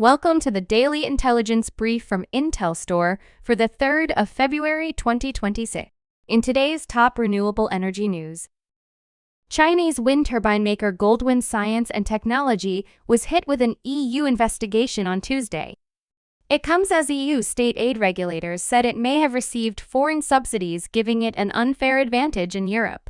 Welcome to the Daily Intelligence Brief from IntelStor for the 3rd of February 2026. In today's top renewable energy news, Chinese wind turbine maker Goldwind Science and Technology was hit with an EU investigation on Tuesday. It comes as EU state aid regulators said it may have received foreign subsidies, giving it an unfair advantage in Europe.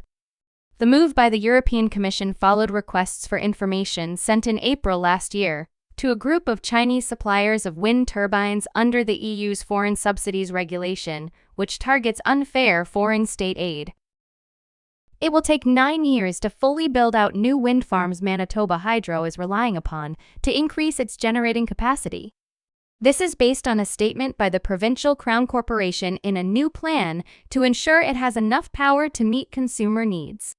The move by the European Commission followed requests for information sent in April last year to a group of Chinese suppliers of wind turbines under the EU's foreign subsidies regulation, which targets unfair foreign state aid. It will take 9 years to fully build out new wind farms Manitoba Hydro is relying upon to increase its generating capacity. This is based on a statement by the provincial Crown Corporation in a new plan to ensure it has enough power to meet consumer needs.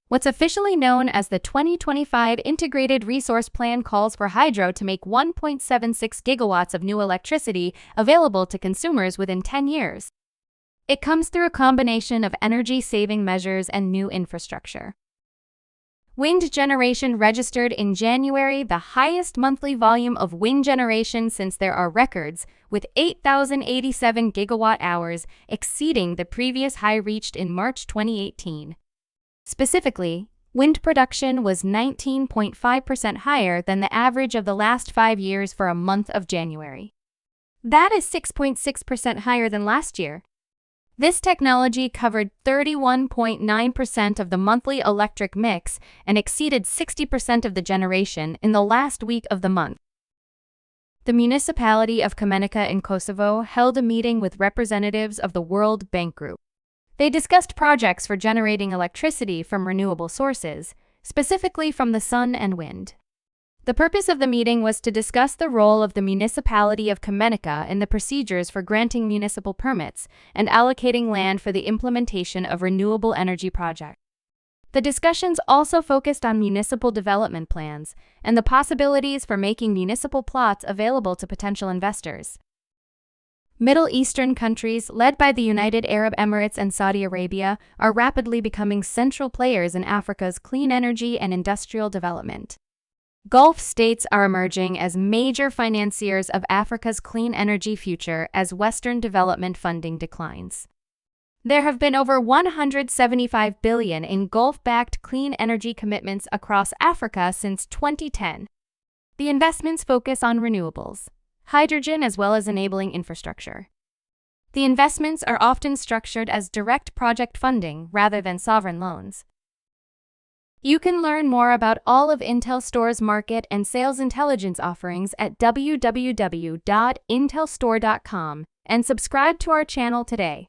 What's officially known as the 2025 Integrated Resource Plan calls for Hydro to make 1.76 gigawatts of new electricity available to consumers within 10 years. It comes through a combination of energy-saving measures and new infrastructure. Wind generation registered in January the highest monthly volume of wind generation since there are records, with 8,087 gigawatt-hours exceeding the previous high reached in March 2018. Specifically, wind production was 19.5% higher than the average of the last 5 years for a month of January. That is 6.6% higher than last year. This technology covered 31.9% of the monthly electric mix and exceeded 60% of the generation in the last week of the month. The Municipality of Kamenica in Kosovo held a meeting with representatives of the World Bank Group. They discussed projects for generating electricity from renewable sources, specifically from the sun and wind. The purpose of the meeting was to discuss the role of the Municipality of Kamenica in the procedures for granting municipal permits and allocating land for the implementation of renewable energy projects. The discussions also focused on municipal development plans and the possibilities for making municipal plots available to potential investors. Middle Eastern countries, led by the United Arab Emirates and Saudi Arabia, are rapidly becoming central players in Africa's clean energy and industrial development. Gulf states are emerging as major financiers of Africa's clean energy future as Western development funding declines. There have been over $175 billion in Gulf-backed clean energy commitments across Africa since 2010. The investments focus on renewables, hydrogen, as well as enabling infrastructure. The investments are often structured as direct project funding rather than sovereign loans. You can learn more about all of IntelStor's market and sales intelligence offerings at www.intelstor.com and subscribe to our channel today.